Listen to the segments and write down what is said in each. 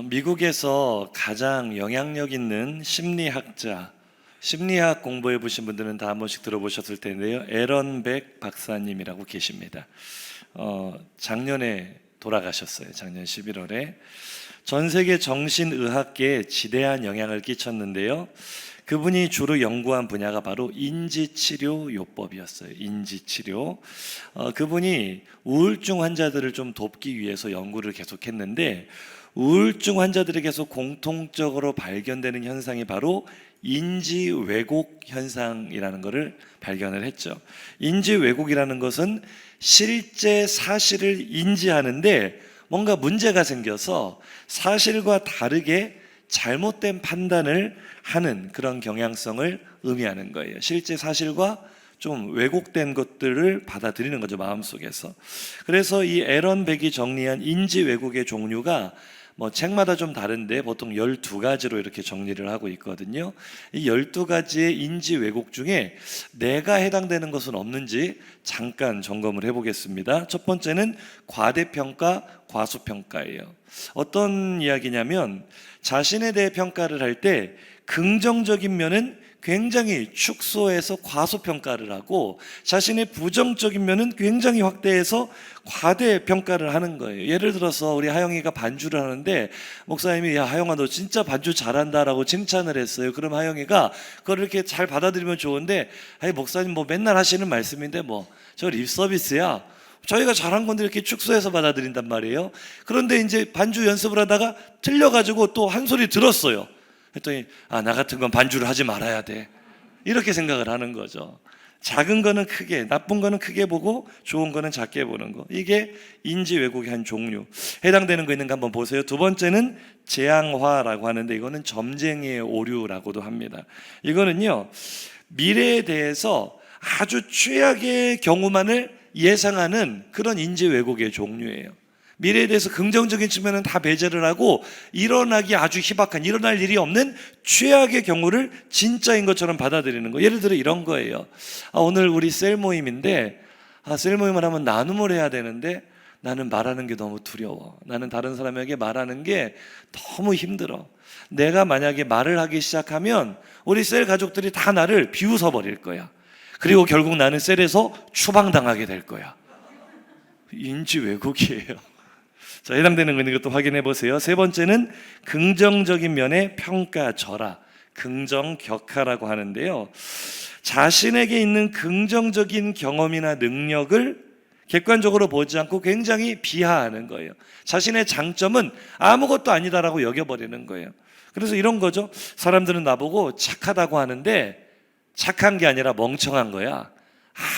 미국에서 가장 영향력 있는 심리학자, 심리학 공부해 보신 분들은 다 한 번씩 들어보셨을 텐데요. 에런 백 박사님이라고 계십니다. 작년에 돌아가셨어요. 작년 11월에. 전 세계 정신의학계에 지대한 영향을 끼쳤는데요. 그분이 주로 연구한 분야가 바로 인지치료요법이었어요. 인지치료. 그분이 우울증 환자들을 좀 돕기 위해서 연구를 계속했는데, 우울증 환자들에게서 공통적으로 발견되는 현상이 바로 인지 왜곡 현상이라는 것을 발견을 했죠. 인지 왜곡이라는 것은 실제 사실을 인지하는데 뭔가 문제가 생겨서 사실과 다르게 잘못된 판단을 하는 그런 경향성을 의미하는 거예요. 실제 사실과 좀 왜곡된 것들을 받아들이는 거죠, 마음속에서. 그래서 이 에런 백이 정리한 인지 왜곡의 종류가 책마다 좀 다른데 보통 12가지로 이렇게 정리를 하고 있거든요. 이 12가지의 인지 왜곡 중에 내가 해당되는 것은 없는지 잠깐 점검을 해보겠습니다. 첫 번째는 과대평가, 과소평가예요. 어떤 이야기냐면 자신에 대해 평가를 할 때 긍정적인 면은 굉장히 축소해서 과소평가를 하고, 자신의 부정적인 면은 굉장히 확대해서 과대평가를 하는 거예요. 예를 들어서 우리 하영이가 반주를 하는데 목사님이 야 하영아 너 진짜 반주 잘한다라고 칭찬을 했어요. 그럼 하영이가 그걸 이렇게 잘 받아들이면 좋은데, 아니 목사님 맨날 하시는 말씀인데 저 립서비스야, 저희가 잘한 건데 이렇게 축소해서 받아들인단 말이에요. 그런데 이제 반주 연습을 하다가 틀려가지고 또 한 소리 들었어요. 그랬더니 나 같은 건 반주를 하지 말아야 돼, 이렇게 생각을 하는 거죠. 작은 거는 크게, 나쁜 거는 크게 보고 좋은 거는 작게 보는 거, 이게 인지 왜곡의 한 종류. 해당되는 거 있는가 한번 보세요. 두 번째는 재앙화라고 하는데, 이거는 점쟁이의 오류라고도 합니다. 이거는요, 미래에 대해서 아주 최악의 경우만을 예상하는 그런 인지 왜곡의 종류예요. 미래에 대해서 긍정적인 측면은 다 배제를 하고, 일어나기 아주 희박한, 일어날 일이 없는 최악의 경우를 진짜인 것처럼 받아들이는 거. 예를 들어 이런 거예요. 오늘 우리 셀 모임인데 셀 모임을 하면 나눔을 해야 되는데 나는 말하는 게 너무 두려워. 나는 다른 사람에게 말하는 게 너무 힘들어. 내가 만약에 말을 하기 시작하면 우리 셀 가족들이 다 나를 비웃어 버릴 거야. 그리고 결국 나는 셀에서 추방당하게 될 거야. 인지 왜곡이에요. 자, 해당되는 거 있는 것도 확인해 보세요. 세 번째는 긍정적인 면의 평가절하, 긍정격하라고 하는데요. 자신에게 있는 긍정적인 경험이나 능력을 객관적으로 보지 않고 굉장히 비하하는 거예요. 자신의 장점은 아무것도 아니다라고 여겨버리는 거예요. 그래서 이런 거죠. 사람들은 나보고 착하다고 하는데 착한 게 아니라 멍청한 거야.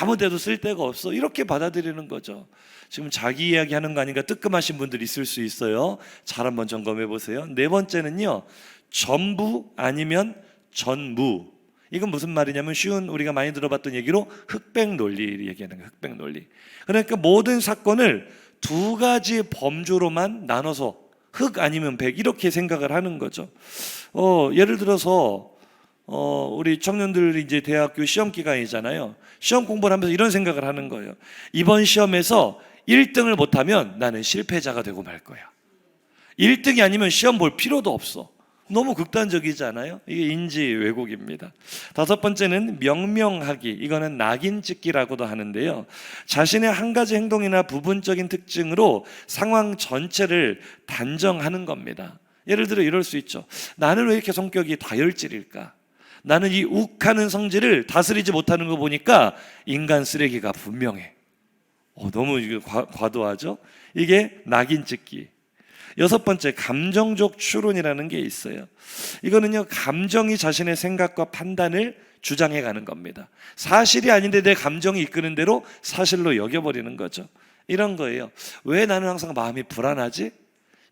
아무 데도 쓸데가 없어, 이렇게 받아들이는 거죠. 지금 자기 이야기 하는 거 아닌가 뜨끔하신 분들 있을 수 있어요. 잘 한번 점검해 보세요. 네 번째는요, 전부 아니면 전무. 이건 무슨 말이냐면 쉬운, 우리가 많이 들어봤던 얘기로 흑백 논리 얘기하는 거예요. 흑백 논리. 그러니까 모든 사건을 두 가지 범주로만 나눠서 흑 아니면 백, 이렇게 생각을 하는 거죠. 예를 들어서 우리 청년들이 이제 대학교 시험 기간이잖아요. 시험 공부를 하면서 이런 생각을 하는 거예요. 이번 시험에서 1등을 못하면 나는 실패자가 되고 말 거야. 1등이 아니면 시험 볼 필요도 없어. 너무 극단적이잖아요. 이게 인지 왜곡입니다. 다섯 번째는 명명하기. 이거는 낙인 찍기라고도 하는데요. 자신의 한 가지 행동이나 부분적인 특징으로 상황 전체를 단정하는 겁니다. 예를 들어 이럴 수 있죠. 나는 왜 이렇게 성격이 다혈질일까? 나는 이 욱하는 성질을 다스리지 못하는 거 보니까 인간 쓰레기가 분명해. 너무 과도하죠? 이게 낙인 찍기. 여섯 번째, 감정적 추론이라는 게 있어요. 이거는요, 감정이 자신의 생각과 판단을 주장해 가는 겁니다. 사실이 아닌데 내 감정이 이끄는 대로 사실로 여겨버리는 거죠. 이런 거예요. 왜 나는 항상 마음이 불안하지?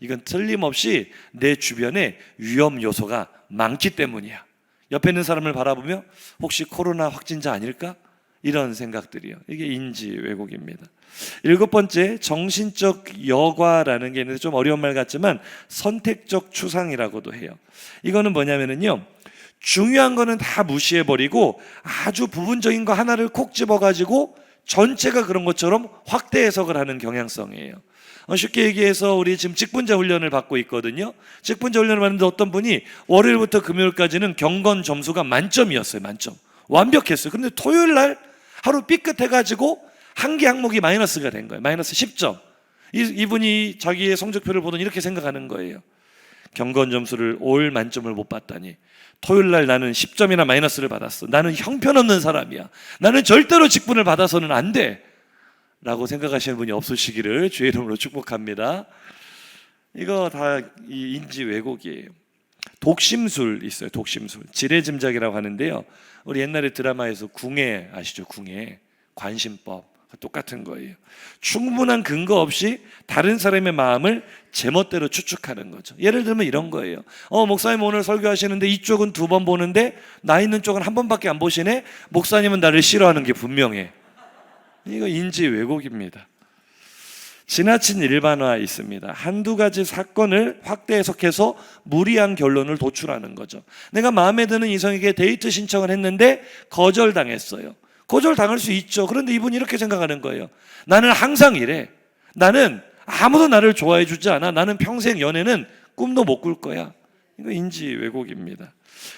이건 틀림없이 내 주변에 위험 요소가 많기 때문이야. 옆에 있는 사람을 바라보며 혹시 코로나 확진자 아닐까? 이런 생각들이요. 이게 인지 왜곡입니다. 일곱 번째, 정신적 여과라는 게 있는데 좀 어려운 말 같지만 선택적 추상이라고도 해요. 이거는 뭐냐면요, 중요한 거는 다 무시해버리고 아주 부분적인 거 하나를 콕 집어가지고 전체가 그런 것처럼 확대 해석을 하는 경향성이에요. 쉽게 얘기해서 우리 지금 직분자 훈련을 받고 있거든요. 직분자 훈련을 받는데 어떤 분이 월요일부터 금요일까지는 경건 점수가 만점이었어요. 만점. 완벽했어요. 그런데 토요일 날 하루 삐끗해가지고 한 개 항목이 마이너스가 된 거예요. 마이너스 10점. 이분이 자기의 성적표를 보더니 이렇게 생각하는 거예요. 경건 점수를 올 만점을 못 받다니, 토요일 날 나는 10점이나 마이너스를 받았어. 나는 형편없는 사람이야. 나는 절대로 직분을 받아서는 안 돼 라고 생각하시는 분이 없으시기를 주의 이름으로 축복합니다. 이거 다 이 인지 왜곡이에요. 독심술 있어요. 독심술, 지레짐작이라고 하는데요. 우리 옛날에 드라마에서 궁예 아시죠? 궁예, 관심법 똑같은 거예요. 충분한 근거 없이 다른 사람의 마음을 제멋대로 추측하는 거죠. 예를 들면 이런 거예요. 목사님 오늘 설교하시는데 이쪽은 2번 보는데 나 있는 쪽은 1번밖에 안 보시네. 목사님은 나를 싫어하는 게 분명해. 이거 인지 왜곡입니다. 지나친 일반화 있습니다. 한두 가지 사건을 확대 해석해서 무리한 결론을 도출하는 거죠. 내가 마음에 드는 이성에게 데이트 신청을 했는데 거절당했어요. 거절당할 수 있죠. 그런데 이분이 이렇게 생각하는 거예요. 나는 항상 이래. 나는 아무도 나를 좋아해 주지 않아. 나는 평생 연애는 꿈도 못 꿀 거야. 이거 인지 왜곡입니다.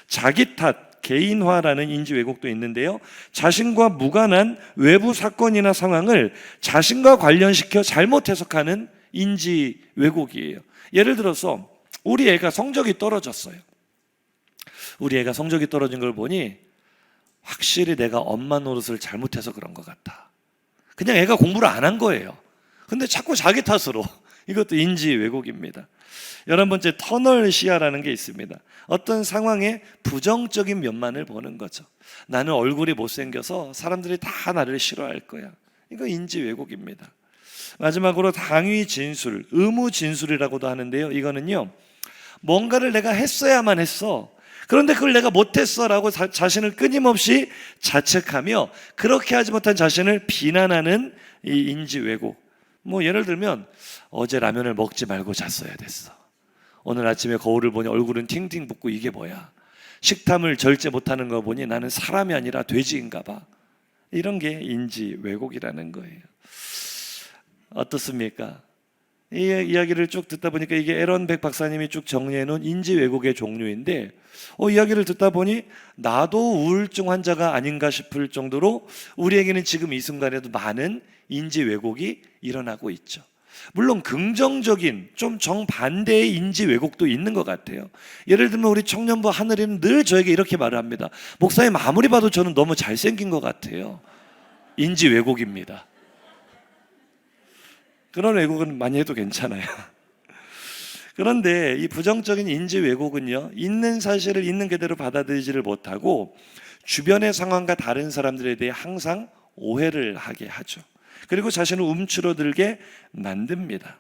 자기 탓, 개인화라는 인지 왜곡도 있는데요. 자신과 무관한 외부 사건이나 상황을 자신과 관련시켜 잘못 해석하는 인지 왜곡이에요. 예를 들어서 우리 애가 성적이 떨어졌어요. 우리 애가 성적이 떨어진 걸 보니 확실히 내가 엄마 노릇을 잘못해서 그런 것 같아. 그냥 애가 공부를 안 한 거예요. 근데 자꾸 자기 탓으로. 이것도 인지 왜곡입니다. 11번째, 터널 시야라는 게 있습니다. 어떤 상황의 부정적인 면만을 보는 거죠. 나는 얼굴이 못생겨서 사람들이 다 나를 싫어할 거야. 이거 인지 왜곡입니다. 마지막으로 당위 진술, 의무 진술이라고도 하는데요. 이거는요, 뭔가를 내가 했어야만 했어. 그런데 그걸 내가 못했어 라고 자신을 끊임없이 자책하며 그렇게 하지 못한 자신을 비난하는 이 인지 왜곡. 예를 들면 어제 라면을 먹지 말고 잤어야 됐어. 오늘 아침에 거울을 보니 얼굴은 팅팅 붓고 이게 뭐야. 식탐을 절제 못하는 거 보니 나는 사람이 아니라 돼지인가 봐. 이런 게 인지 왜곡이라는 거예요. 어떻습니까? 이 이야기를 쭉 듣다 보니까 이게 에런 백 박사님이 쭉 정리해 놓은 인지 왜곡의 종류인데, 이야기를 듣다 보니 나도 우울증 환자가 아닌가 싶을 정도로 우리에게는 지금 이 순간에도 많은 인지 왜곡이 일어나고 있죠. 물론 긍정적인 좀 정반대의 인지 왜곡도 있는 것 같아요. 예를 들면 우리 청년부 하늘이는 늘 저에게 이렇게 말을 합니다. 목사님 아무리 봐도 저는 너무 잘생긴 것 같아요. 인지 왜곡입니다. 그런 왜곡은 많이 해도 괜찮아요. 그런데 이 부정적인 인지 왜곡은요, 있는 사실을 있는 그대로 받아들이지를 못하고 주변의 상황과 다른 사람들에 대해 항상 오해를 하게 하죠. 그리고 자신을 움츠러들게 만듭니다.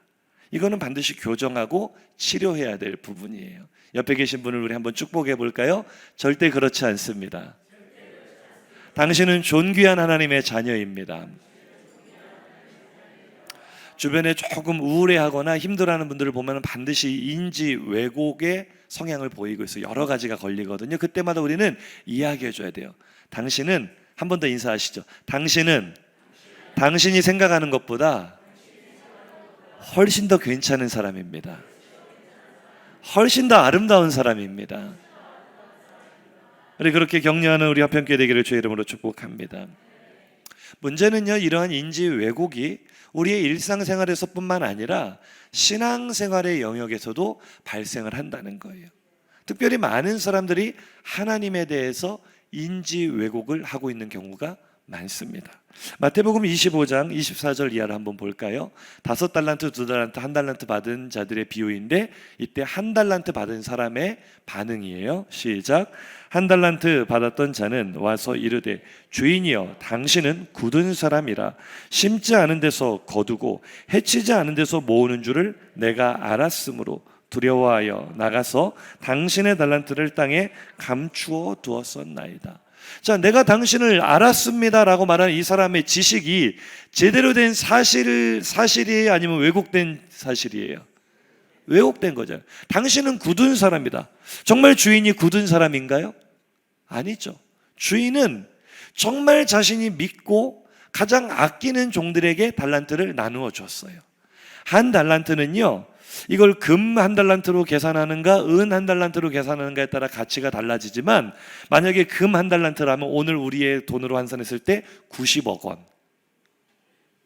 이거는 반드시 교정하고 치료해야 될 부분이에요. 옆에 계신 분을 우리 한번 축복해 볼까요? 절대 그렇지 않습니다. 당신은 존귀한 하나님의 자녀입니다. 주변에 조금 우울해하거나 힘들어하는 분들을 보면 반드시 인지 왜곡의 성향을 보이고 있어요. 여러 가지가 걸리거든요. 그때마다 우리는 이야기해 줘야 돼요. 당신은, 한 번 더 인사하시죠. 당신은 당신이 생각하는 것보다 훨씬 더 괜찮은 사람입니다. 훨씬 더 아름다운 사람입니다. 우리 그렇게 격려하는 우리 화평교회 되기를 주의 이름으로 축복합니다. 문제는요, 이러한 인지 왜곡이 우리의 일상생활에서뿐만 아니라 신앙생활의 영역에서도 발생을 한다는 거예요. 특별히 많은 사람들이 하나님에 대해서 인지 왜곡을 하고 있는 경우가 많습니다. 마태복음 25장 24절 이하를 한번 볼까요? 5달란트, 2달란트, 1달란트 받은 자들의 비유인데, 이때 1달란트 받은 사람의 반응이에요. 시작. 1달란트 받았던 자는 와서 이르되 주인이여, 당신은 굳은 사람이라 심지 않은 데서 거두고 해치지 않은 데서 모으는 줄을 내가 알았으므로 두려워하여 나가서 당신의 달란트를 땅에 감추어 두었었나이다. 자, 내가 당신을 알았습니다라고 말하는 이 사람의 지식이 제대로 된 사실이에요? 아니면 왜곡된 사실이에요? 왜곡된 거죠. 당신은 굳은 사람이다. 정말 주인이 굳은 사람인가요? 아니죠. 주인은 정말 자신이 믿고 가장 아끼는 종들에게 달란트를 나누어 줬어요. 한 달란트는요, 이걸 금 한 달란트로 계산하는가 은 한 달란트로 계산하는가에 따라 가치가 달라지지만, 만약에 금 한 달란트라면 오늘 우리의 돈으로 환산했을 때 90억 원.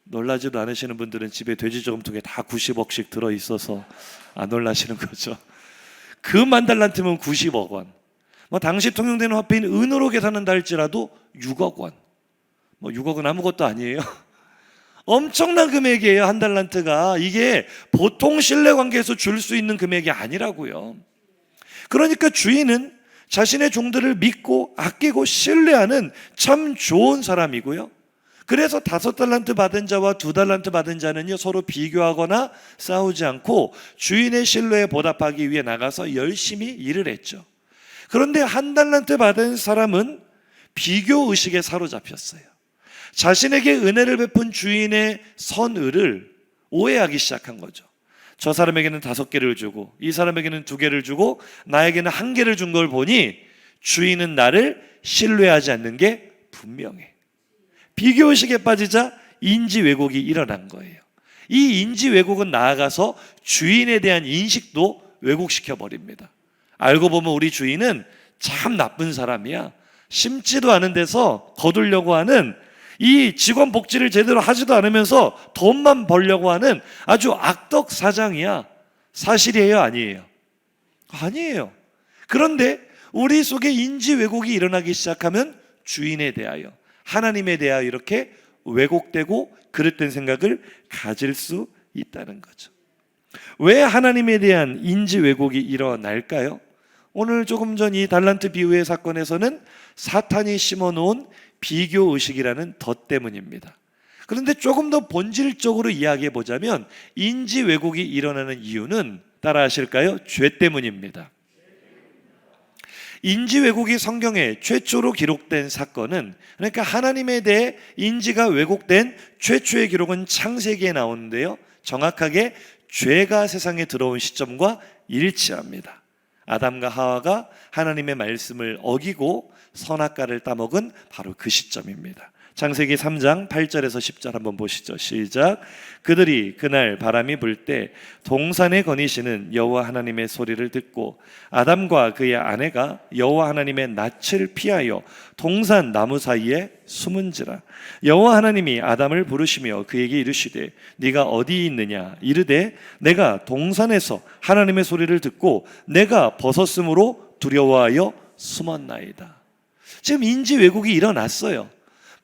놀라지도 않으시는 분들은 집에 돼지 저금통에 다 90억씩 들어있어서 안 놀라시는 거죠. 금 한 달란트면 90억 원. 당시 통용되는 화폐인 은으로 계산한다 할지라도 6억 원. 6억은 아무것도 아니에요. 엄청난 금액이에요. 한 달란트가. 이게 보통 신뢰관계에서 줄 수 있는 금액이 아니라고요. 그러니까 주인은 자신의 종들을 믿고 아끼고 신뢰하는 참 좋은 사람이고요. 그래서 5달란트 받은 자와 2달란트 받은 자는요, 서로 비교하거나 싸우지 않고 주인의 신뢰에 보답하기 위해 나가서 열심히 일을 했죠. 그런데 1달란트 받은 사람은 비교의식에 사로잡혔어요. 자신에게 은혜를 베푼 주인의 선의를 오해하기 시작한 거죠. 저 사람에게는 5개를 주고 이 사람에게는 2개를 주고 나에게는 1개를 준 걸 보니 주인은 나를 신뢰하지 않는 게 분명해. 비교의식에 빠지자 인지 왜곡이 일어난 거예요. 이 인지 왜곡은 나아가서 주인에 대한 인식도 왜곡시켜 버립니다. 알고 보면 우리 주인은 참 나쁜 사람이야. 심지도 않은 데서 거두려고 하는, 이 직원 복지를 제대로 하지도 않으면서 돈만 벌려고 하는 아주 악덕 사장이야. 사실이에요, 아니에요? 아니에요. 그런데 우리 속에 인지 왜곡이 일어나기 시작하면 주인에 대하여, 하나님에 대하여 이렇게 왜곡되고 그릇된 생각을 가질 수 있다는 거죠. 왜 하나님에 대한 인지 왜곡이 일어날까요? 오늘 조금 전 이 달란트 비유의 사건에서는 사탄이 심어놓은 비교의식이라는 덫 때문입니다. 그런데 조금 더 본질적으로 이야기해 보자면 인지 왜곡이 일어나는 이유는 따라 하실까요? 죄 때문입니다. 인지 왜곡이 성경에 최초로 기록된 사건은, 그러니까 하나님에 대해 인지가 왜곡된 최초의 기록은 창세기에 나오는데요, 정확하게 죄가 세상에 들어온 시점과 일치합니다. 아담과 하와가 하나님의 말씀을 어기고 선악과를 따먹은 바로 그 시점입니다. 창세기 3장 8절에서 10절 한번 보시죠. 시작. 그들이 그날 바람이 불 때 동산에 거니시는 여호와 하나님의 소리를 듣고 아담과 그의 아내가 여호와 하나님의 낯을 피하여 동산 나무 사이에 숨은지라. 여호와 하나님이 아담을 부르시며 그에게 이르시되 네가 어디 있느냐. 이르되 내가 동산에서 하나님의 소리를 듣고 내가 벗었으므로 두려워하여 숨었나이다. 지금 인지 왜곡이 일어났어요.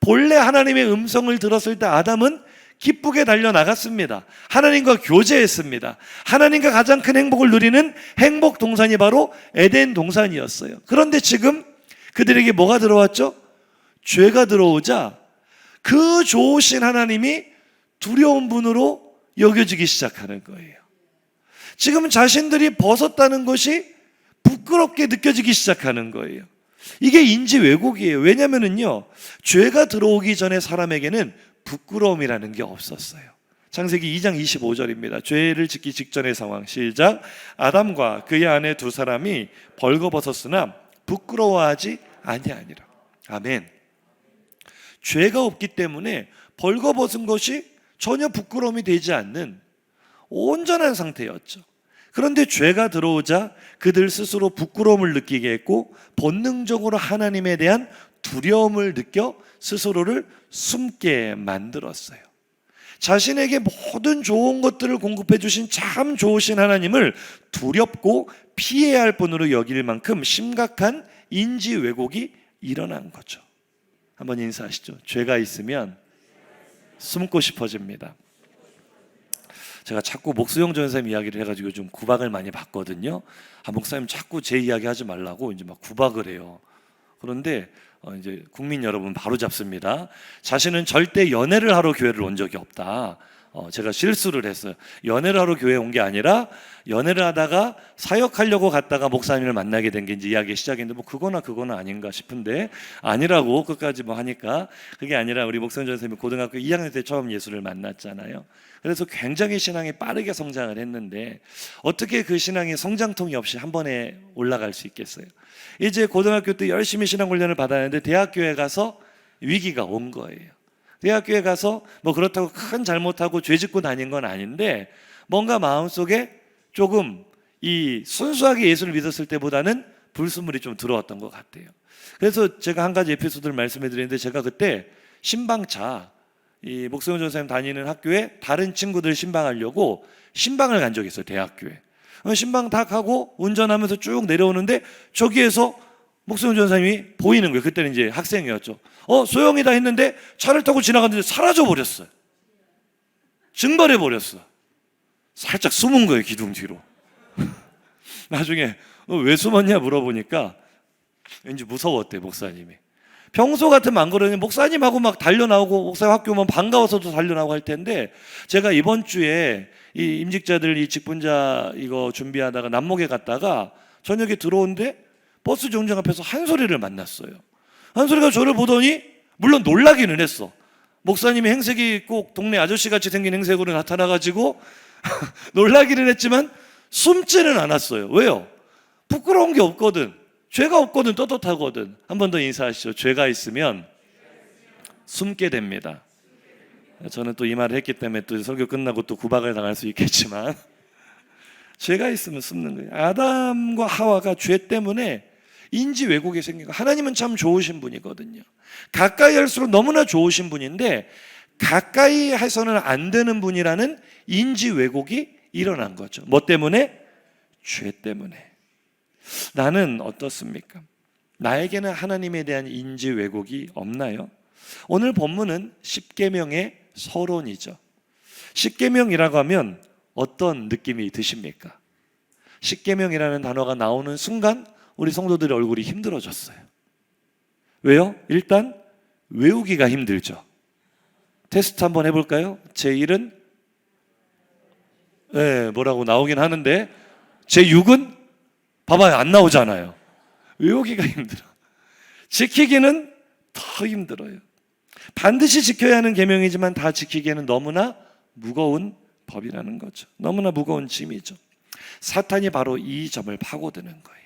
본래 하나님의 음성을 들었을 때 아담은 기쁘게 달려나갔습니다. 하나님과 교제했습니다. 하나님과 가장 큰 행복을 누리는 행복 동산이 바로 에덴 동산이었어요. 그런데 지금 그들에게 뭐가 들어왔죠? 죄가 들어오자 그 좋으신 하나님이 두려운 분으로 여겨지기 시작하는 거예요. 지금 자신들이 벗었다는 것이 부끄럽게 느껴지기 시작하는 거예요. 이게 인지 왜곡이에요. 왜냐면은요, 죄가 들어오기 전에 사람에게는 부끄러움이라는 게 없었어요. 창세기 2장 25절입니다. 죄를 짓기 직전의 상황. 시작. 아담과 그의 아내 2사람이 벌거벗었으나 부끄러워하지 아니하니라. 아멘. 죄가 없기 때문에 벌거벗은 것이 전혀 부끄러움이 되지 않는 온전한 상태였죠. 그런데 죄가 들어오자 그들 스스로 부끄러움을 느끼게 했고 본능적으로 하나님에 대한 두려움을 느껴 스스로를 숨게 만들었어요. 자신에게 모든 좋은 것들을 공급해 주신 참 좋으신 하나님을 두렵고 피해야 할 분으로 여길 만큼 심각한 인지 왜곡이 일어난 거죠. 한번 인사하시죠. 죄가 있으면 숨고 싶어집니다. 제가 자꾸 목수영 전사님 이야기를 해가지고 좀 구박을 많이 받거든요. 목사님 자꾸 제 이야기 하지 말라고 이제 막 구박을 해요. 그런데 이제 국민 여러분 바로 잡습니다. 자신은 절대 연애를 하러 교회를 온 적이 없다. 제가 실수를 했어요. 연애를 하러 교회에 온 게 아니라 연애를 하다가 사역하려고 갔다가 목사님을 만나게 된 게 이제 이야기 시작인데 그거나 아닌가 싶은데 아니라고 끝까지 하니까 그게 아니라 우리 목사님 선생님이 고등학교 2학년 때 처음 예수를 만났잖아요. 그래서 굉장히 신앙이 빠르게 성장을 했는데 어떻게 그 신앙이 성장통이 없이 한 번에 올라갈 수 있겠어요? 이제 고등학교 때 열심히 신앙 훈련을 받았는데 대학교에 가서 위기가 온 거예요. 대학교에 가서 뭐 그렇다고 큰 잘못하고 죄 짓고 다닌 건 아닌데 뭔가 마음속에 조금 이 순수하게 예수를 믿었을 때보다는 불순물이 좀 들어왔던 것 같아요. 그래서 제가 한 가지 에피소드를 말씀해 드리는데, 제가 그때 신방차, 이 목성훈 전사님 다니는 학교에 다른 친구들 신방하려고 신방을 간 적이 있어요. 대학교에 신방 다 가고 운전하면서 쭉 내려오는데 저기에서 목성훈 전사님이 보이는 거예요. 그때는 이제 학생이었죠. 소영이다 했는데 차를 타고 지나갔는데 사라져 버렸어요. 증발해 버렸어. 살짝 숨은 거예요, 기둥 뒤로. 나중에 왜 숨었냐 물어보니까 왠지 무서웠대, 목사님이. 평소 같으면 안 그러니 목사님하고 막 달려나오고 목사님 학교 오면 반가워서도 달려나오고 할 텐데, 제가 이번 주에 이 임직자들 이 직분자 이거 준비하다가 남목에 갔다가 저녁에 들어오는데 버스 정류장 앞에서 한 소리를 만났어요. 한 소리가 저를 보더니 물론 놀라기는 했어. 목사님이 행색이 꼭 동네 아저씨같이 생긴 행색으로 나타나가지고 놀라기는 했지만 숨지는 않았어요. 왜요? 부끄러운 게 없거든. 죄가 없거든. 떳떳하거든. 한 번 더 인사하시죠. 죄가 있으면 숨게 됩니다. 저는 또 이 말을 했기 때문에 또 설교 끝나고 또 구박을 당할 수 있겠지만 죄가 있으면 숨는 거예요. 아담과 하와가 죄 때문에 인지 왜곡이 생긴 거. 하나님은 참 좋으신 분이거든요. 가까이 할수록 너무나 좋으신 분인데 가까이 해서는 안 되는 분이라는 인지 왜곡이 일어난 거죠. 뭐 때문에? 죄 때문에. 나는 어떻습니까? 나에게는 하나님에 대한 인지 왜곡이 없나요? 오늘 본문은 십계명의 서론이죠. 십계명이라고 하면 어떤 느낌이 드십니까? 십계명이라는 단어가 나오는 순간 우리 성도들의 얼굴이 힘들어졌어요. 왜요? 일단 외우기가 힘들죠. 테스트 한번 해볼까요? 제1은 뭐라고 나오긴 하는데 제6은 봐봐요, 안 나오잖아요. 외우기가 힘들어. 지키기는 더 힘들어요. 반드시 지켜야 하는 계명이지만 다 지키기에는 너무나 무거운 법이라는 거죠. 너무나 무거운 짐이죠. 사탄이 바로 이 점을 파고드는 거예요.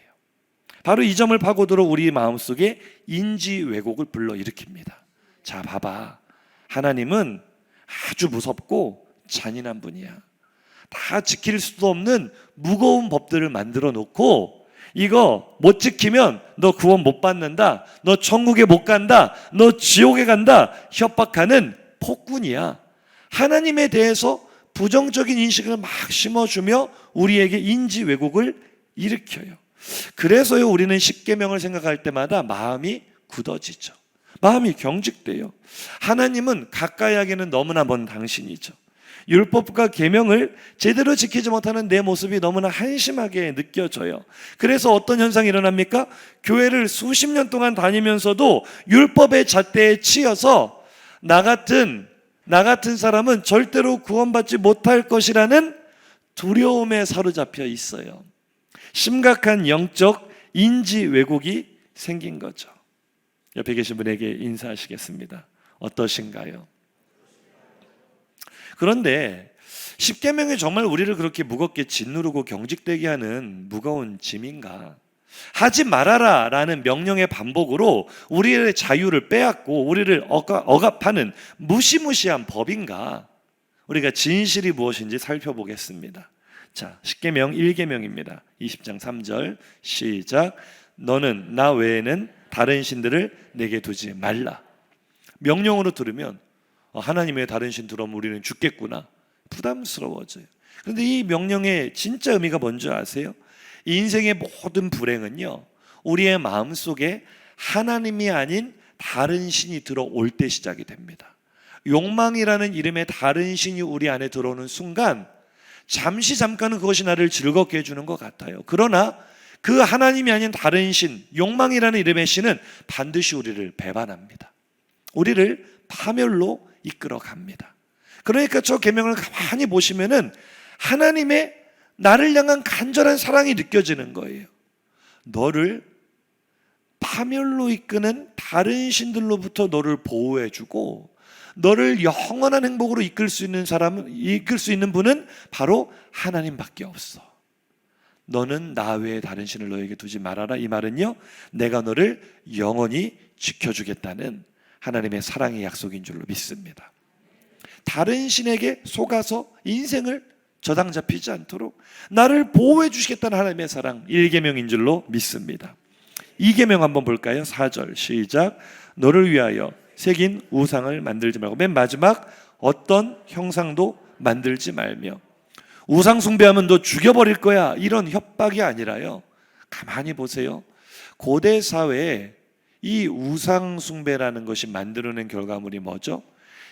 바로 이 점을 파고들어 우리 마음속에 인지 왜곡을 불러일으킵니다. 자, 봐봐. 하나님은 아주 무섭고 잔인한 분이야. 다 지킬 수도 없는 무거운 법들을 만들어 놓고 이거 못 지키면 너 구원 못 받는다, 너 천국에 못 간다, 너 지옥에 간다 협박하는 폭군이야. 하나님에 대해서 부정적인 인식을 막 심어주며 우리에게 인지 왜곡을 일으켜요. 그래서요, 우리는 십계명을 생각할 때마다 마음이 굳어지죠. 마음이 경직돼요. 하나님은 가까이 하기는 너무나 먼 당신이죠. 율법과 계명을 제대로 지키지 못하는 내 모습이 너무나 한심하게 느껴져요. 그래서 어떤 현상이 일어납니까? 교회를 수십 년 동안 다니면서도 율법의 잣대에 치여서 나 같은 사람은 절대로 구원받지 못할 것이라는 두려움에 사로잡혀 있어요. 심각한 영적 인지 왜곡이 생긴 거죠. 옆에 계신 분에게 인사하시겠습니다. 어떠신가요? 그런데 십계명이 정말 우리를 그렇게 무겁게 짓누르고 경직되게 하는 무거운 짐인가? 하지 말아라 라는 명령의 반복으로 우리의 자유를 빼앗고 우리를 억압하는 무시무시한 법인가? 우리가 진실이 무엇인지 살펴보겠습니다. 자, 십계명 1계명입니다. 20장 3절 시작. 너는 나 외에는 다른 신들을 내게 두지 말라. 명령으로 들으면 하나님의 다른 신 들어오면 우리는 죽겠구나, 부담스러워져요. 그런데 이 명령의 진짜 의미가 뭔지 아세요? 이 인생의 모든 불행은요, 우리의 마음속에 하나님이 아닌 다른 신이 들어올 때 시작이 됩니다. 욕망이라는 이름의 다른 신이 우리 안에 들어오는 순간 잠깐은 그것이 나를 즐겁게 해주는 것 같아요. 그러나 그 하나님이 아닌 다른 신, 욕망이라는 이름의 신은 반드시 우리를 배반합니다. 우리를 파멸로 이끌어 갑니다. 그러니까 저 계명을 가만히 보시면은 하나님의 나를 향한 간절한 사랑이 느껴지는 거예요. 너를 파멸로 이끄는 다른 신들로부터 너를 보호해주고 너를 영원한 행복으로 이끌 수 있는 분은 바로 하나님밖에 없어. 너는 나 외에 다른 신을 너에게 두지 말아라. 이 말은요, 내가 너를 영원히 지켜주겠다는 하나님의 사랑의 약속인 줄로 믿습니다. 다른 신에게 속아서 인생을 저당 잡히지 않도록 나를 보호해 주시겠다는 하나님의 사랑, 1계명인 줄로 믿습니다. 2계명 한번 볼까요? 4절 시작. 너를 위하여 새긴 우상을 만들지 말고, 맨 마지막 어떤 형상도 만들지 말며. 우상 숭배하면 너 죽여버릴 거야, 이런 협박이 아니라요, 가만히 보세요. 고대 사회에 이 우상 숭배라는 것이 만들어낸 결과물이 뭐죠?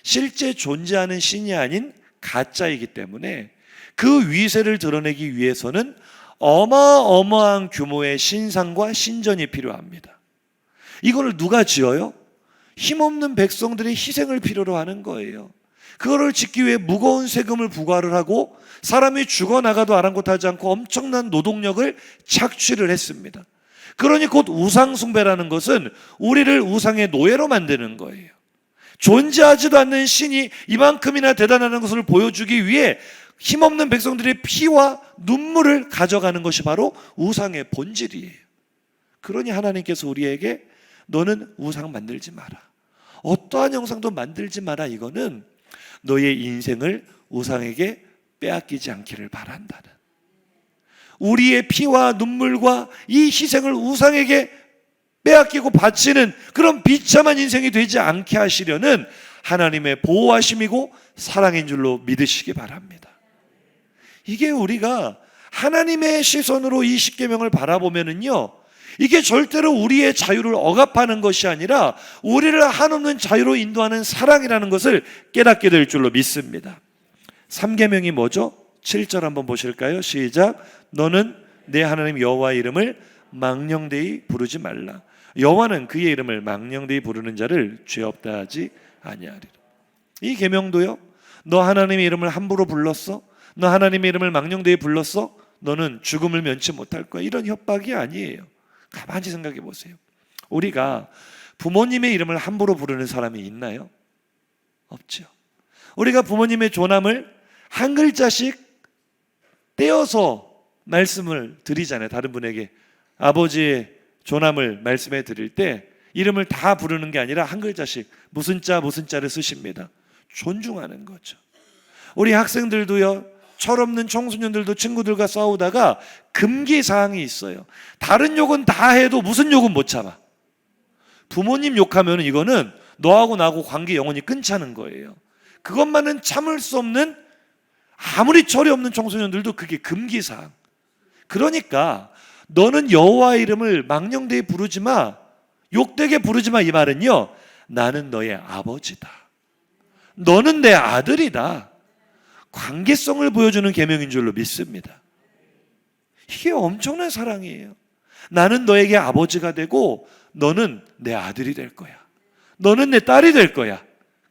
실제 존재하는 신이 아닌 가짜이기 때문에 그 위세를 드러내기 위해서는 어마어마한 규모의 신상과 신전이 필요합니다. 이걸 누가 지어요? 힘없는 백성들의 희생을 필요로 하는 거예요. 그거를 짓기 위해 무거운 세금을 부과를 하고 사람이 죽어나가도 아랑곳하지 않고 엄청난 노동력을 착취를 했습니다. 그러니 곧 우상 숭배라는 것은 우리를 우상의 노예로 만드는 거예요. 존재하지도 않는 신이 이만큼이나 대단한 것을 보여주기 위해 힘없는 백성들의 피와 눈물을 가져가는 것이 바로 우상의 본질이에요. 그러니 하나님께서 우리에게 너는 우상 만들지 마라, 어떠한 형상도 만들지 마라, 이거는 너의 인생을 우상에게 빼앗기지 않기를 바란다는, 우리의 피와 눈물과 이 희생을 우상에게 빼앗기고 바치는 그런 비참한 인생이 되지 않게 하시려는 하나님의 보호하심이고 사랑인 줄로 믿으시기 바랍니다. 이게 우리가 하나님의 시선으로 이 십계명을 바라보면은요, 이게 절대로 우리의 자유를 억압하는 것이 아니라 우리를 한없는 자유로 인도하는 사랑이라는 것을 깨닫게 될 줄로 믿습니다. 3계명이 뭐죠? 7절 한번 보실까요? 시작. 너는 내 하나님 여호와의 이름을 망령되이 부르지 말라. 여호와는 그의 이름을 망령되이 부르는 자를 죄 없다 하지 아니하리라. 이 계명도요, 너 하나님의 이름을 함부로 불렀어? 너 하나님의 이름을 망령되이 불렀어? 너는 죽음을 면치 못할 거야, 이런 협박이 아니에요. 가만히 생각해 보세요. 우리가 부모님의 이름을 함부로 부르는 사람이 있나요? 없죠. 우리가 부모님의 조남을 한 글자씩 떼어서 말씀을 드리잖아요. 다른 분에게 아버지의 조남을 말씀해 드릴 때 이름을 다 부르는 게 아니라 한 글자씩 무슨 자 무슨 자를 쓰십니다. 존중하는 거죠. 우리 학생들도요, 철없는 청소년들도 친구들과 싸우다가 금기 사항이 있어요. 다른 욕은 다 해도 무슨 욕은 못 참아. 부모님 욕하면 이거는 너하고 나하고 관계 영원히 끊자는 거예요. 그것만은 참을 수 없는, 아무리 철이 없는 청소년들도 그게 금기 사항. 그러니까 너는 여호와의 이름을 망령되이 부르지 마, 욕되게 부르지 마, 이 말은요, 나는 너의 아버지다, 너는 내 아들이다, 관계성을 보여주는 계명인 줄로 믿습니다. 이게 엄청난 사랑이에요. 나는 너에게 아버지가 되고 너는 내 아들이 될 거야, 너는 내 딸이 될 거야.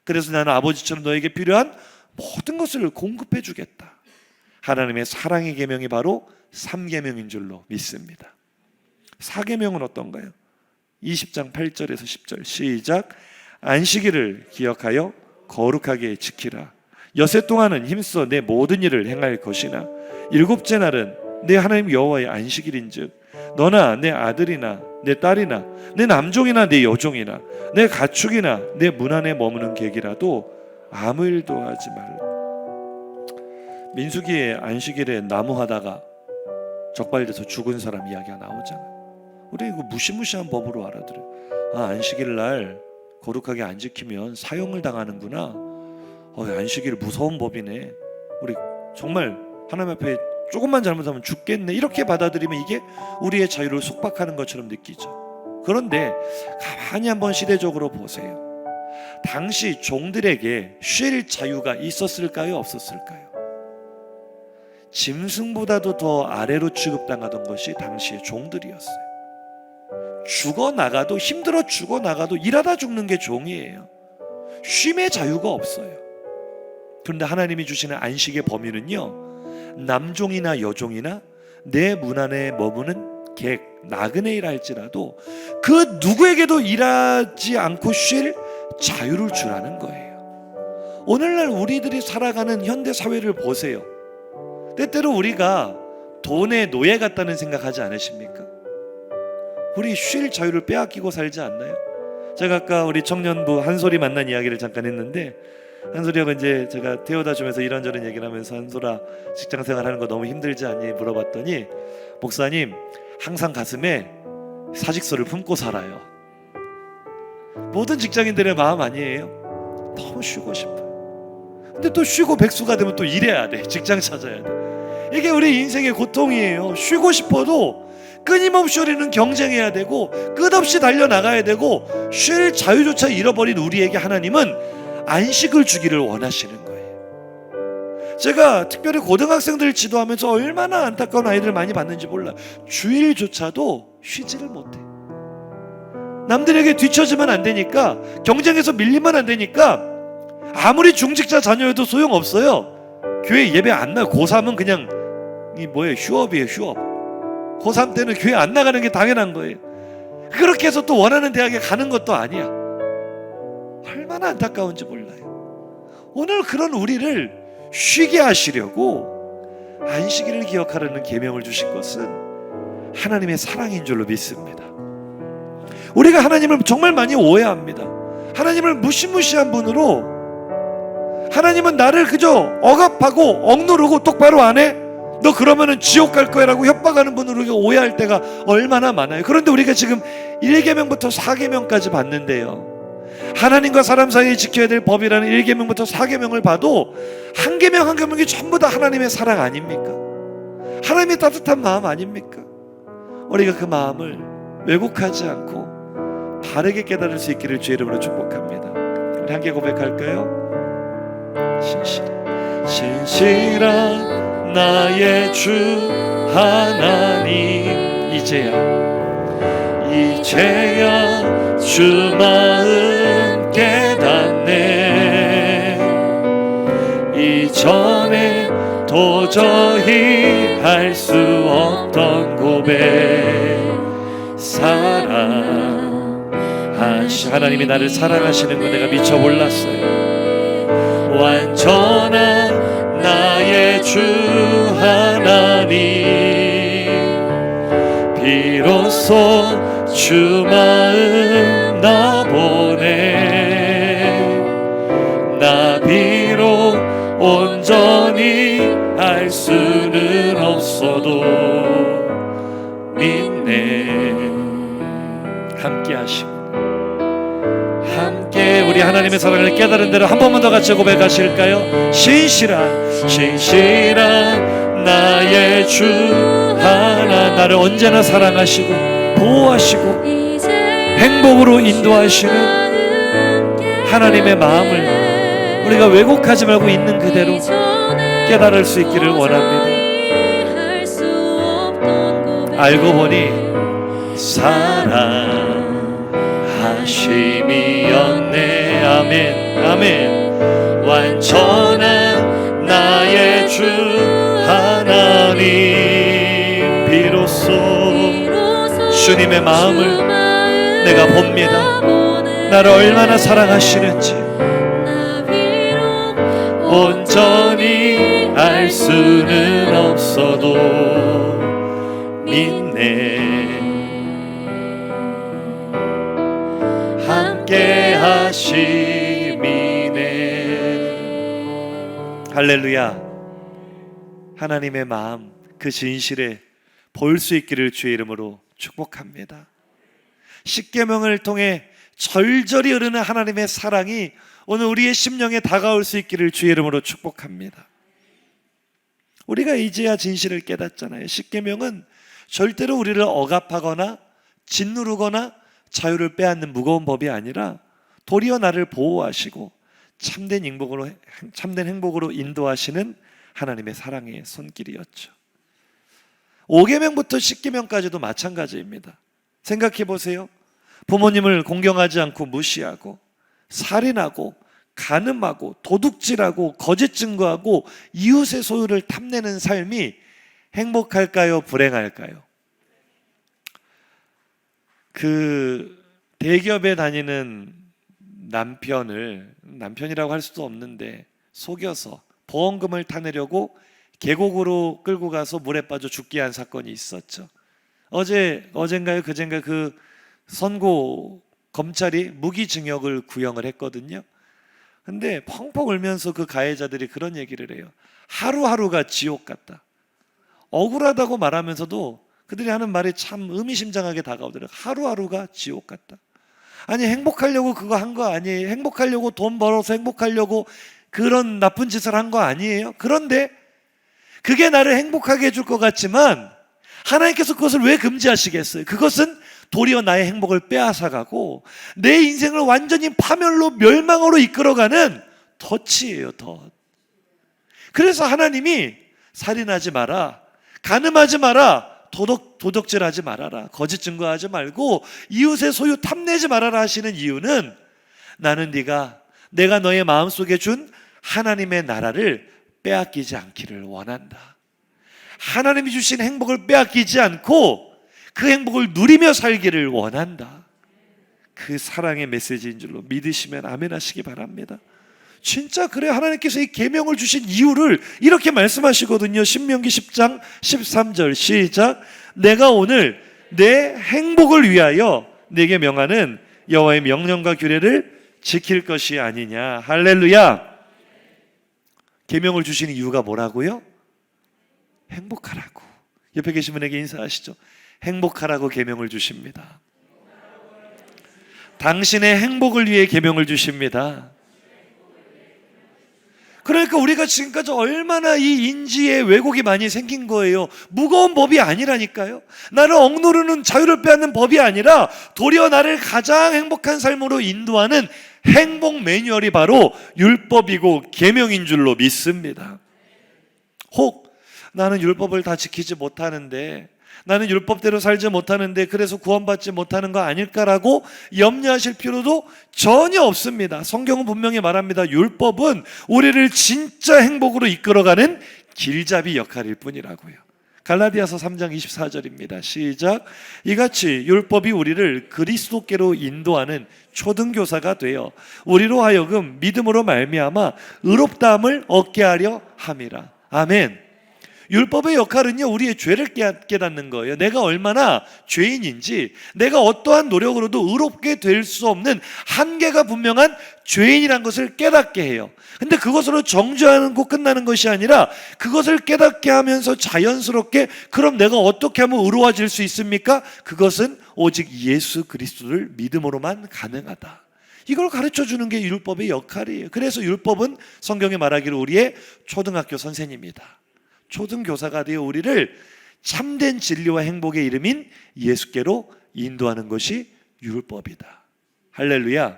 그래서 나는 아버지처럼 너에게 필요한 모든 것을 공급해 주겠다. 하나님의 사랑의 계명이 바로 3계명인 줄로 믿습니다. 4계명은 어떤가요? 20장 8절에서 10절 시작. 안식일을 기억하여 거룩하게 지키라. 여세 동안은 힘써 내 모든 일을 행할 것이나 일곱째 날은 내 하나님 여호와의 안식일인즉 너나 내 아들이나 내 딸이나 내 남종이나 내 여종이나 내 가축이나 내 문 안에 머무는 객이라도 아무 일도 하지 말라. 민수기의 안식일에 나무하다가 적발돼서 죽은 사람 이야기가 나오잖아요. 우리 이거 무시무시한 법으로 알아들어요. 아, 안식일 날 거룩하게 안 지키면 사형을 당하는구나. 안식일 무서운 법이네. 우리 정말 하나님 앞에 조금만 잘못하면 죽겠네, 이렇게 받아들이면 이게 우리의 자유를 속박하는 것처럼 느끼죠. 그런데 가만히 한번 시대적으로 보세요. 당시 종들에게 쉴 자유가 있었을까요, 없었을까요? 짐승보다도 더 아래로 취급당하던 것이 당시의 종들이었어요. 죽어나가도, 힘들어 죽어나가도 일하다 죽는 게 종이에요. 쉼의 자유가 없어요. 그런데 하나님이 주시는 안식의 범위는요, 남종이나 여종이나 내 문 안에 머무는 객, 나그네이라 할지라도 그 누구에게도 일하지 않고 쉴 자유를 주라는 거예요. 오늘날 우리들이 살아가는 현대 사회를 보세요. 때때로 우리가 돈의 노예 같다는 생각하지 않으십니까? 우리 쉴 자유를 빼앗기고 살지 않나요? 제가 아까 우리 청년부 한솔이 만난 이야기를 잠깐 했는데, 한솔이하고 이제 제가 태워다 주면서 이런저런 얘기를 하면서, 한솔아 직장생활 하는 거 너무 힘들지 않니? 물어봤더니, 목사님 항상 가슴에 사직서를 품고 살아요. 모든 직장인들의 마음 아니에요? 너무 쉬고 싶어요. 근데 또 쉬고 백수가 되면 또 일해야 돼. 직장 찾아야 돼. 이게 우리 인생의 고통이에요. 쉬고 싶어도 끊임없이 우리는 경쟁해야 되고 끝없이 달려나가야 되고, 쉴 자유조차 잃어버린 우리에게 하나님은 안식을 주기를 원하시는 거예요. 제가 특별히 고등학생들을 지도하면서 얼마나 안타까운 아이들을 많이 봤는지 몰라요. 주일조차도 쉬지를 못해. 남들에게 뒤처지면 안 되니까, 경쟁에서 밀리면 안 되니까 아무리 중직자 자녀여도 소용없어요. 교회 예배 안 나요. 고3은 그냥 휴업이에요. 휴업. 고3 때는 교회 안 나가는 게 당연한 거예요. 그렇게 해서 또 원하는 대학에 가는 것도 아니야. 얼마나 안타까운지 몰라요. 오늘 그런 우리를 쉬게 하시려고 안식일을 기억하라는 계명을 주신 것은 하나님의 사랑인 줄로 믿습니다. 우리가 하나님을 정말 많이 오해합니다. 하나님을 무시무시한 분으로, 하나님은 나를 그저 억압하고 억누르고 똑바로 안 해? 너 그러면은 지옥 갈 거야 라고 협박하는 분으로 우리가 오해할 때가 얼마나 많아요. 그런데 우리가 지금 1계명부터 4계명까지 봤는데요, 하나님과 사람 사이에 지켜야 될 법이라는 1계명부터 4계명을 봐도 한 계명 한 계명이 전부 다 하나님의 사랑 아닙니까? 하나님의 따뜻한 마음 아닙니까? 우리가 그 마음을 왜곡하지 않고 바르게 깨달을 수 있기를 주의 이름으로 축복합니다. 우리 함께 고백할까요? 신실한 나의 주 하나님, 이제야 주 마음 깨닫네. 이전에 도저히 할 수 없던 고백, 하나님이 나를 사랑하시는 거 내가 미처 몰랐어요. 완전한 나의 주 하나님, 비로소 주 마음 나 보내. 나 비록 온전히 알 수는 없어도 믿네. 함께 하시고, 함께 우리 하나님의 사랑을 깨달은 대로 한 번만 더 같이 고백하실까요? 신실한 나의 주 하나, 나를 언제나 사랑하시고 보호하시고 행복으로 인도하시는 하나님의 마음을 우리가 왜곡하지 말고 있는 그대로 깨달을 수 있기를 원합니다. 알고 보니 사랑하심이었네. 아멘, 아멘. 완전한 나의 주 하나님, 비로소 주님의 마음을 내가 봅니다. 나를 얼마나 사랑하시는지 온전히 알 수는 없어도 믿네. 함께 하심이네. 할렐루야. 하나님의 마음, 그 진실에 볼 수 있기를 주의 이름으로 축복합니다. 십계명을 통해 절절히 흐르는 하나님의 사랑이 오늘 우리의 심령에 다가올 수 있기를 주의 이름으로 축복합니다. 우리가 이제야 진실을 깨닫잖아요. 십계명은 절대로 우리를 억압하거나 짓누르거나 자유를 빼앗는 무거운 법이 아니라 도리어 나를 보호하시고 참된 행복으로 인도하시는 하나님의 사랑의 손길이었죠. 5계명부터 10계명까지도 마찬가지입니다. 생각해 보세요. 부모님을 공경하지 않고 무시하고 살인하고 간음하고 도둑질하고 거짓 증거하고 이웃의 소유를 탐내는 삶이 행복할까요? 불행할까요? 그 대기업에 다니는 남편이라고 할 수도 없는데 속여서 보험금을 타내려고 계곡으로 끌고 가서 물에 빠져 죽게 한 사건이 있었죠. 어젠가요 그젠가 그 선고 검찰이 무기징역을 구형을 했거든요. 근데 펑펑 울면서 그 가해자들이 그런 얘기를 해요. 하루하루가 지옥 같다. 억울하다고 말하면서도 그들이 하는 말이 참 의미심장하게 다가오더라고요. 하루하루가 지옥 같다. 아니, 행복하려고 그거 한 거 아니에요. 행복하려고 돈 벌어서 행복하려고 그런 나쁜 짓을 한 거 아니에요. 그런데 그게 나를 행복하게 해줄 것 같지만 하나님께서 그것을 왜 금지하시겠어요? 그것은 도리어 나의 행복을 빼앗아가고 내 인생을 완전히 파멸로 멸망으로 이끌어가는 덫이에요, 덫. 그래서 하나님이 살인하지 마라, 간음하지 마라, 도적질하지 말아라, 거짓 증거하지 말고 이웃의 소유 탐내지 말아라 하시는 이유는 나는 내가 너의 마음속에 준 하나님의 나라를 빼앗기지 않기를 원한다. 하나님이 주신 행복을 빼앗기지 않고 그 행복을 누리며 살기를 원한다. 그 사랑의 메시지인 줄로 믿으시면 아멘 하시기 바랍니다. 진짜 그래요. 하나님께서 이 계명을 주신 이유를 이렇게 말씀하시거든요. 신명기 10장 13절 시작. 내가 오늘 내 행복을 위하여 내게 명하는 여호와의 명령과 규례를 지킬 것이 아니냐. 할렐루야. 계명을 주신 이유가 뭐라고요? 행복하라고. 옆에 계신 분에게 인사하시죠. 행복하라고 계명을 주십니다. 당신의 행복을 위해 계명을 주십니다. 그러니까 우리가 지금까지 얼마나 이 인지에 왜곡이 많이 생긴 거예요. 무거운 법이 아니라니까요. 나를 억누르는, 자유를 빼앗는 법이 아니라 도리어 나를 가장 행복한 삶으로 인도하는 행복 매뉴얼이 바로 율법이고 계명인 줄로 믿습니다. 혹 나는 율법을 다 지키지 못하는데, 나는 율법대로 살지 못하는데 그래서 구원받지 못하는 거 아닐까라고 염려하실 필요도 전혀 없습니다. 성경은 분명히 말합니다. 율법은 우리를 진짜 행복으로 이끌어가는 길잡이 역할일 뿐이라고요. 갈라디아서 3장 24절입니다. 시작. 이같이 율법이 우리를 그리스도께로 인도하는 초등교사가 되어 우리로 하여금 믿음으로 말미암아 의롭다함을 얻게 하려 함이라. 아멘. 율법의 역할은요, 우리의 죄를 깨닫는 거예요. 내가 얼마나 죄인인지, 내가 어떠한 노력으로도 의롭게 될 수 없는 한계가 분명한 죄인이란 것을 깨닫게 해요. 근데 그것으로 정죄하고 끝나는 것이 아니라 그것을 깨닫게 하면서 자연스럽게 그럼 내가 어떻게 하면 의로워질 수 있습니까? 그것은 오직 예수 그리스도를 믿음으로만 가능하다. 이걸 가르쳐 주는 게 율법의 역할이에요. 그래서 율법은 성경에 말하기를 우리의 초등학교 선생님이다. 초등교사가 되어 우리를 참된 진리와 행복의 이름인 예수께로 인도하는 것이 율법이다. 할렐루야.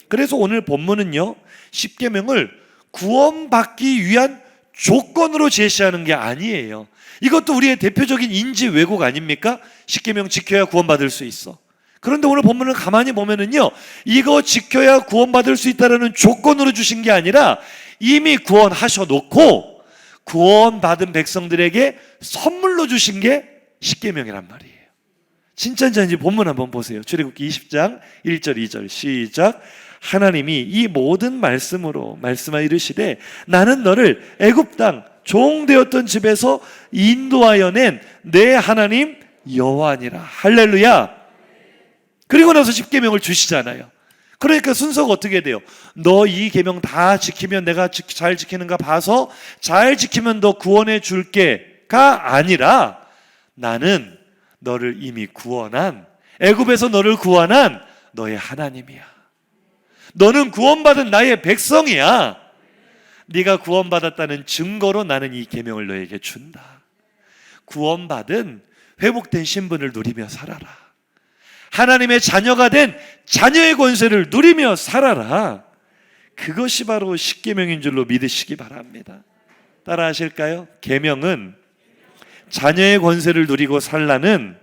그래서 오늘 본문은요, 십계명을 구원받기 위한 조건으로 제시하는 게 아니에요. 이것도 우리의 대표적인 인지 왜곡 아닙니까? 십계명 지켜야 구원받을 수 있어. 그런데 오늘 본문을 가만히 보면은요, 이거 지켜야 구원받을 수 있다는 조건으로 주신 게 아니라 이미 구원하셔 놓고 구원받은 백성들에게 선물로 주신 게 십계명이란 말이에요. 진짜인지 아닌지 본문 한번 보세요. 출애굽기 20장 1절 2절 시작. 하나님이 이 모든 말씀으로 말씀하여 이르시되 나는 너를 애굽 땅 종되었던 집에서 인도하여 낸 내 하나님 여호와니라. 할렐루야. 그리고 나서 십계명을 주시잖아요. 그러니까 순서가 어떻게 돼요? 너 이 계명 다 지키면 내가 잘 지키는가 봐서 잘 지키면 너 구원해 줄게가 아니라 나는 너를 이미 구원한, 애굽에서 너를 구원한 너의 하나님이야. 너는 구원받은 나의 백성이야. 네가 구원받았다는 증거로 나는 이 계명을 너에게 준다. 구원받은 회복된 신분을 누리며 살아라. 하나님의 자녀가 된 자녀의 권세를 누리며 살아라. 그것이 바로 십계명인 줄로 믿으시기 바랍니다. 따라 하실까요? 계명은 자녀의 권세를 누리고 살라는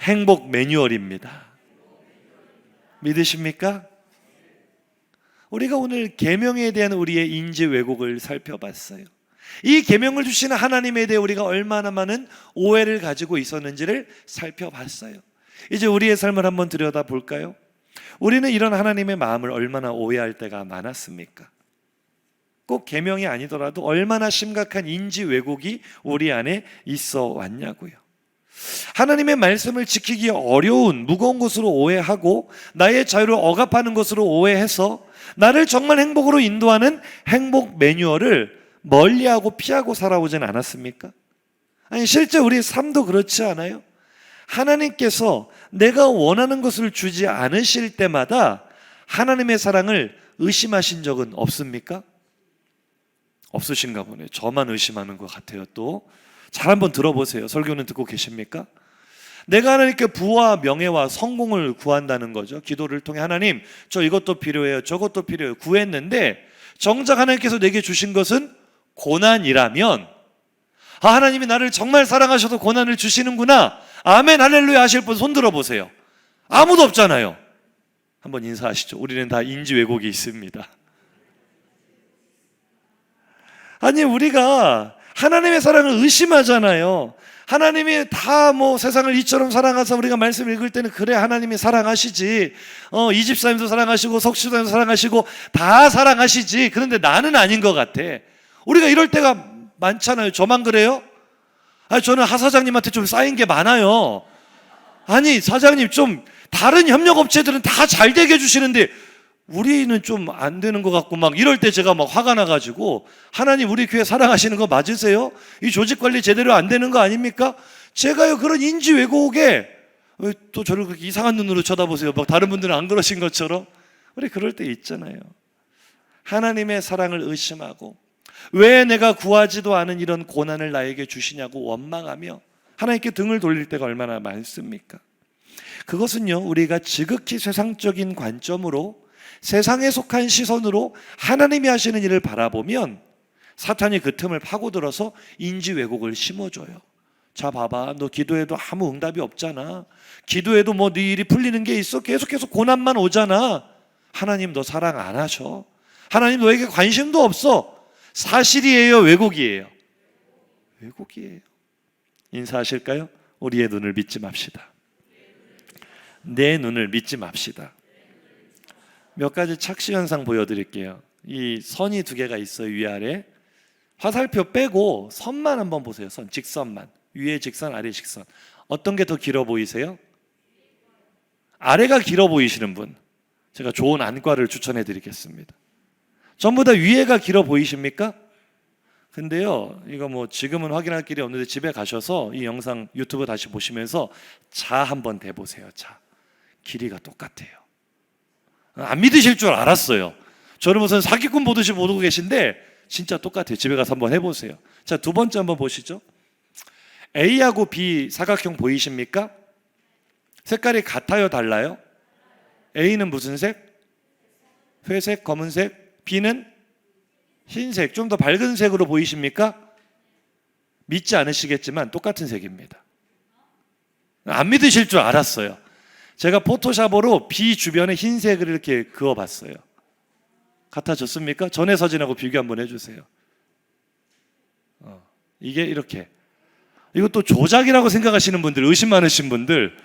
행복 매뉴얼입니다. 믿으십니까? 우리가 오늘 계명에 대한 우리의 인지 왜곡을 살펴봤어요. 이 계명을 주시는 하나님에 대해 우리가 얼마나 많은 오해를 가지고 있었는지를 살펴봤어요. 이제 우리의 삶을 한번 들여다볼까요? 우리는 이런 하나님의 마음을 얼마나 오해할 때가 많았습니까? 꼭 계명이 아니더라도 얼마나 심각한 인지 왜곡이 우리 안에 있어 왔냐고요. 하나님의 말씀을 지키기 어려운 무거운 것으로 오해하고 나의 자유를 억압하는 것으로 오해해서 나를 정말 행복으로 인도하는 행복 매뉴얼을 멀리하고 피하고 살아오진 않았습니까? 아니, 실제 우리 삶도 그렇지 않아요? 하나님께서 내가 원하는 것을 주지 않으실 때마다 하나님의 사랑을 의심하신 적은 없습니까? 없으신가 보네요. 저만 의심하는 것 같아요. 또 잘 한번 들어보세요. 설교는 듣고 계십니까? 내가 하나님께 부와 명예와 성공을 구한다는 거죠. 기도를 통해 하나님, 저 이것도 필요해요, 저것도 필요해요 구했는데 정작 하나님께서 내게 주신 것은 고난이라면, 하나님이 나를 정말 사랑하셔서 고난을 주시는구나, 아멘 할렐루야 하실 분 손 들어보세요. 아무도 없잖아요. 한번 인사하시죠. 우리는 다 인지 왜곡이 있습니다. 아니, 우리가 하나님의 사랑을 의심하잖아요. 하나님이 다 세상을 이처럼 사랑하사 우리가 말씀 읽을 때는 그래 하나님이 사랑하시지, 이 집사님도 사랑하시고 석시사님도 사랑하시고 다 사랑하시지, 그런데 나는 아닌 것 같아. 우리가 이럴 때가 많잖아요. 저만 그래요? 아니, 저는 하 사장님한테 좀 쌓인 게 많아요. 아니, 사장님 좀 다른 협력업체들은 다 잘 되게 해주시는데 우리는 좀 안 되는 것 같고 막 이럴 때 제가 막 화가 나가지고, 하나님 우리 교회 사랑하시는 거 맞으세요? 이 조직 관리 제대로 안 되는 거 아닙니까? 제가요 그런 인지 왜곡에, 왜 또 저를 그렇게 이상한 눈으로 쳐다보세요? 막 다른 분들은 안 그러신 것처럼. 우리 그럴 때 있잖아요. 하나님의 사랑을 의심하고 왜 내가 구하지도 않은 이런 고난을 나에게 주시냐고 원망하며 하나님께 등을 돌릴 때가 얼마나 많습니까? 그것은요, 우리가 지극히 세상적인 관점으로, 세상에 속한 시선으로 하나님이 하시는 일을 바라보면 사탄이 그 틈을 파고들어서 인지 왜곡을 심어줘요. 자, 봐봐, 너 기도해도 아무 응답이 없잖아. 기도해도 네 일이 풀리는 게 있어? 계속해서 고난만 오잖아. 하나님 너 사랑 안 하셔. 하나님 너에게 관심도 없어. 사실이에요, 왜곡이에요? 왜곡이에요. 인사하실까요? 우리의 눈을 믿지 맙시다. 내 눈을 믿지 맙시다. 몇 가지 착시 현상 보여드릴게요. 이 선이 두 개가 있어요. 위아래 화살표 빼고 선만 한번 보세요. 선, 직선만. 위에 직선, 아래 직선. 어떤 게 더 길어 보이세요? 아래가 길어 보이시는 분, 제가 좋은 안과를 추천해 드리겠습니다. 전부 다 위에가 길어 보이십니까? 근데요, 이거 지금은 확인할 길이 없는데 집에 가셔서 이 영상 유튜브 다시 보시면서 자 한번 대보세요. 자, 길이가 똑같아요. 안 믿으실 줄 알았어요. 저는 무슨 사기꾼 보듯이 보고 계신데 진짜 똑같아요. 집에 가서 한번 해보세요. 자, 두 번째 한번 보시죠. A하고 B 사각형 보이십니까? 색깔이 같아요, 달라요? A는 무슨 색? 회색, 검은색. B는 흰색, 좀 더 밝은 색으로 보이십니까? 믿지 않으시겠지만 똑같은 색입니다. 안 믿으실 줄 알았어요. 제가 포토샵으로 B 주변에 흰색을 이렇게 그어봤어요. 같아졌습니까? 전에 사진하고 비교 한번 해주세요. 이게 이렇게. 이것도 조작이라고 생각하시는 분들, 의심 많으신 분들,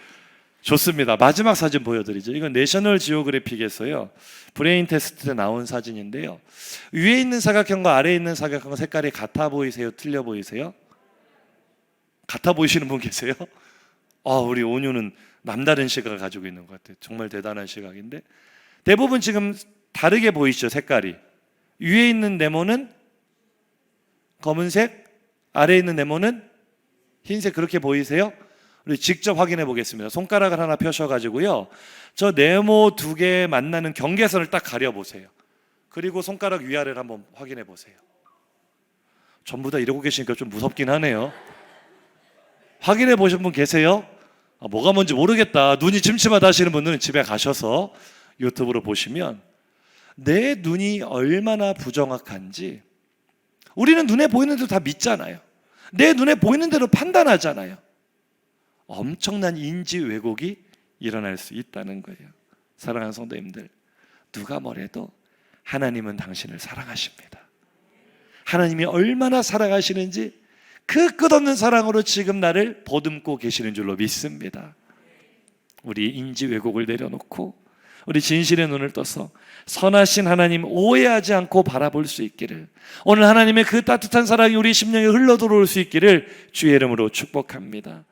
좋습니다. 마지막 사진 보여드리죠. 이건 내셔널 지오그래픽에서요, 브레인 테스트 때 나온 사진인데요. 위에 있는 사각형과 아래에 있는 사각형 색깔이 같아 보이세요? 틀려 보이세요? 같아 보이시는 분 계세요? 우리 온유는 남다른 시각을 가지고 있는 것 같아요. 정말 대단한 시각인데, 대부분 지금 다르게 보이시죠? 색깔이. 위에 있는 네모는 검은색, 아래에 있는 네모는 흰색. 그렇게 보이세요? 우리 직접 확인해 보겠습니다. 손가락을 하나 펴셔가지고요, 저 네모 두 개 만나는 경계선을 딱 가려보세요. 그리고 손가락 위아래를 한번 확인해 보세요. 전부 다 이러고 계시니까 좀 무섭긴 하네요. 확인해 보신 분 계세요? 뭐가 뭔지 모르겠다, 눈이 침침하다 하시는 분들은 집에 가셔서 유튜브로 보시면 내 눈이 얼마나 부정확한지, 우리는 눈에 보이는 대로 다 믿잖아요. 내 눈에 보이는 대로 판단하잖아요. 엄청난 인지 왜곡이 일어날 수 있다는 거예요. 사랑하는 성도님들, 누가 뭐래도 하나님은 당신을 사랑하십니다. 하나님이 얼마나 사랑하시는지 그 끝없는 사랑으로 지금 나를 보듬고 계시는 줄로 믿습니다. 우리 인지 왜곡을 내려놓고 우리 진실의 눈을 떠서 선하신 하나님 오해하지 않고 바라볼 수 있기를, 오늘 하나님의 그 따뜻한 사랑이 우리 심령에 흘러 들어올 수 있기를 주의 이름으로 축복합니다.